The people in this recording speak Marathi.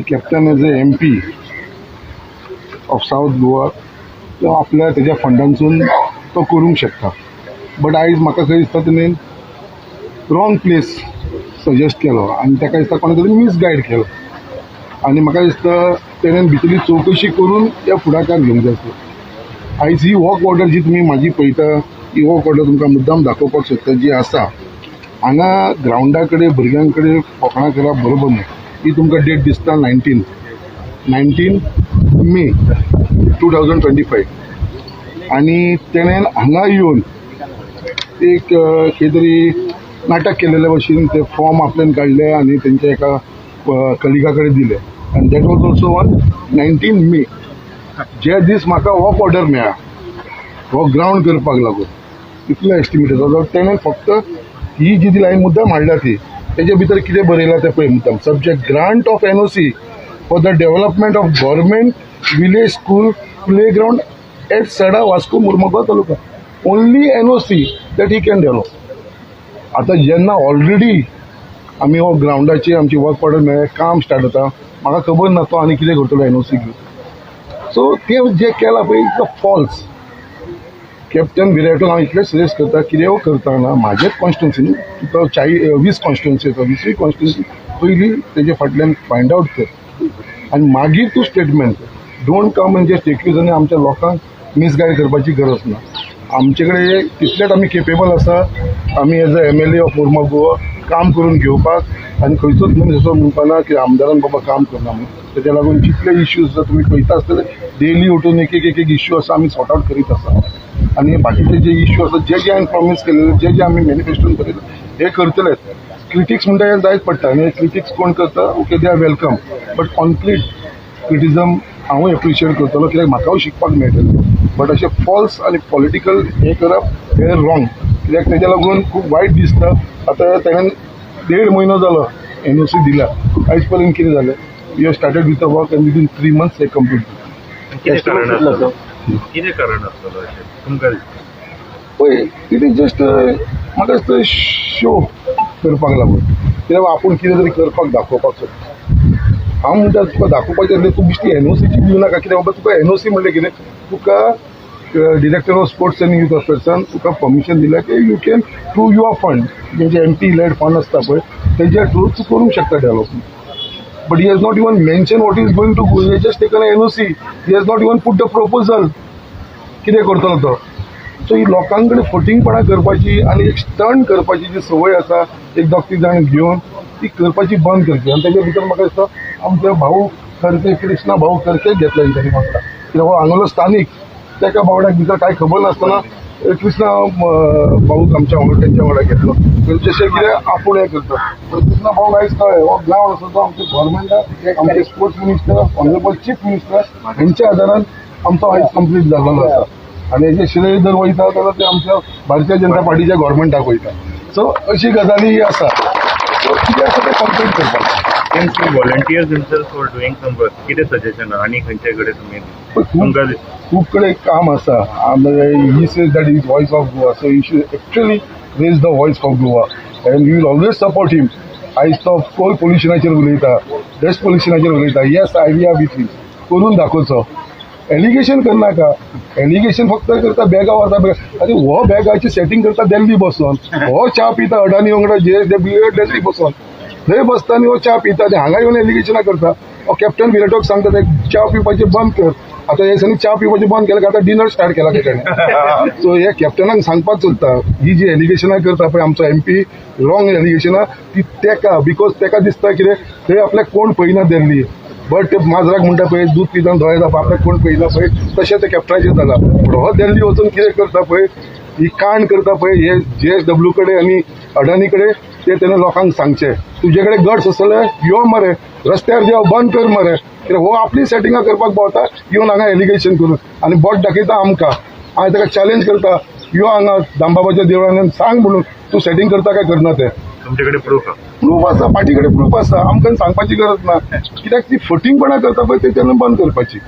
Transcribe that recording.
Captain as a MP of south Goa तो आपल्या त्याच्या फंडांसून तो करूंक शकता. बट आयज म्हाका खंय दिसता तेणें रॉंग प्लेस सजेस्ट केलो आनी ताका दिसता कोणे तरी मिसगायड केलो आनी म्हाका दिसता तेणें भितरली चवकशी करून त्या फुडाकार घेवंक जाय आसलो. आयज ही वॉक ऑर्डर जी तुमी म्हाजी पळयता ही वॉक ऑर्डर तुमकां मुद्दाम दाखोवपाक सोदता जी आसा हांगा ग्रावंडा कडेन भुरग्यां कडेन फकाणां करप बरोबर न्हय. ही तुमकां डेट दिसता 19 मे 2025 आनी तेणें हांगा येवन एक खंय तरी नाटक केलेल्या भशेन ते फॉर्म आपल्यान काडले आनी तेंच्या एका कलिगा कडेन दिले आनी दॅट वॉज ऑल्सो ऑन 19 मे. जे दीस म्हाका वॉक ऑर्डर मेळ्ळा हो ग्रावंड करपाक लागून इतलो एस्टिमेट आसा तेणें फक्त ही जी लायन मुद्दाम हाडल्या ती तेजे भितर कितें बरयलां तें पळय मुद्दाम subject grant of NOC for the development of government village school play ground at Sada Vasco Mormugao taluka. Only NOC that he can develop. आतां जेन्ना ऑलरेडी आमी हो ग्रावंडाची आमची वर्क ऑर्डर मेळ्ळे काम स्टार्ट जाता म्हाका खबर ना तो आनी कितें करतलो NOC घेवन. सो ते जे केलां पळय इट्स फॉल्स. कॅप्टन विराटोक हांव इतलें सजेस्ट करता कितें करतना म्हाजेच कॉन्स्टिट्युन्सी तुका 20 कॉन्स्टिट्युन्सी आसा 20वी कॉन्स्टिट्युन्सी पयलीं तेजे फाटल्यान फायंड आवट कर आनी मागीर तूं statement don't come and just accuse आनी आमच्या लोकांक मिसगायड करपाची गरज ना. आमचे कडेन तितलेच आमी केपेबल आसा. आमी as a MLA of Mormugao Goa काम करून घेवपाक आनी खंयचोच मनीस असो म्हणपाना की आमदारान बाबा काम करना म्हणून. तेच्या लागून जितले इश्यूज आसा तुमी पळयता आसतले डेली उठून एक इश्यू आसा आमी सॉर्ट आवट करीत आसा आनी बाकीचे जे इश्यू आसा जे हांवें प्रॉमीस केलेले जे आमी मॅनिफेस्टोन बरयले हे करतलेच. क्रिटिक्स म्हणटा हे जायच पडटा आनी क्रिटिक्स कोण करता okay they are welcome but concrete criticism हांवूय एप्रिशिएट करतलो कित्याक म्हाकाय शिकपाक मेळटलें. बट अशें फॉल्स आनी पॉलिटिकल हे करप हे रॉंग कित्याक तेच्या लागून खूब वायट दिसता. आतां ताणें 1.5 म्हयनो जालो NOC दिला आयज पर्यंत कितें जालें we have started with the work and within 3 months हे कंप्लीट. कितें कारण आसतलो तुमकां पळय कितें जस्ट म्हाका दिसता शो करपाक लागून कित्याक आपूण कितें तरी करपाक दाखोवपाक सोदता. हांव म्हणटा तुका दाखोवपाचें आसलें तूं बिश्टी NOCची दिवं नाका कित्याक बाबा तुका NOC म्हणलें कितें तुका director of sports and youth अफेर्सान तुका परमिशन दिल्या की you can through your fund जेंचे MP लेड फंड आसता पळय तेज्या थ्रू तूं करूंक शकता development. But he has not even mentioned what he is going to do. He has just taken an NOC. He has not even put the proposal. कितें करतलो तो. सो ही लोकांकडे फटींगपणां करपाची आनी एक स्टंट करपाची जी संवय आसा एक 2-3 जाण घेवन ती करपाची बंद करची आनी तेजे भितर म्हाका दिसता आमचे भाऊ करके कृष्णा भाऊ करके घेतला तांणी वांगडा कित्याक हो हांगलो स्थानीक तेका बावड्याक भितर कांय खबर नासतना कृष्णा भाऊक आमच्या वांगडा तेंच्या वांगडा घेतलो जशें कितें आपूण हें करता. पण कृष्णा भाऊ आयज कळ्ळें हो ग्रावंड आसा तो आमच्या गव्हर्मेंटाक आमचे sports minister honourable chief minister हेंच्या आदारान आमचो आयज कंप्लीट जाल्लो आसा आनी हेजे श्रेय जर वयता जाल्यार ते आमच्या भारतीय जनता पार्टीच्या गव्हर्मेंटाक वयता. सो अशी गजाली ही आसा. सो कितें आसा तें कंप्लीट करपाक. Volunteers himself for doing some work कितें सजेशन आनी खंयचे कडेन तुमी खूब कडेन काम आसा. He says that is voice of Goa so you should actually raise the voice of Goa and you will always support him. आयज तो कोल पोल्युशनाचेर उलयता डस्ट पोल्युशनाचेर उलयता yes I we are with you करून दाखोवचो. एलिगेशन करनाका. एलिगेशन फक्त करता बॅगा व्हरता आनी हो बॅगाची सेटींग करता दिल्ली बसून हो च्या पिता अडानी वांगडा दिल्ली बसून थंय बसता आनी हो च्या पिता आनी हांगा येवन एलिगेशनां करता. हो कॅप्टन विराटोक सांगता ते च्या पिवपाचें बंद कर. आतां हे दिसांनी च्या पिवपाचें बंद केलें आतां डिनर स्टार्ट केला तेणें. सो हे कॅप्टनाक सांगपाक चलता ही जी एलिगेशनां करता पळय आमचो MP रॉंग एलिगेशनां ती तेका बिकॉज तेका दिसता कितें थंय आपल्याक कोण पळयना दिल्ली बट ते माजराक म्हणटा पळय दूध पितान दोळे जावप आपल्याक कोण पळयना पळय तशें ते कॅप्टनाचेर जाला. पूण हो दिल्ली वचून कितें करता पळय ही कांड करता पळय हे JSW कडेन आनी अडानी कडेन ते तेणें लोकांक सांगचें तुजे कडेन गट्स आसले यो मरे रस्त्यार देव बंद कर मरे कित्याक हो आपली सेटिंगां करपाक भोंवता येवन हांगा एलिगेशन करून आनी बोट दाखयता आमकां. हांवें ताका चॅलेंज करता यो हांगा दामबाबाच्या देवळान सांग म्हणून तूं सेटिंग करता काय करना तें. तुमचे कडेन प्रूफ आसा पार्टी कडेन प्रूफ आसा आमकां सांगपाची गरज ना कित्याक ती फटींगपणां करता पळय ते तेन्ना बंद करपाची.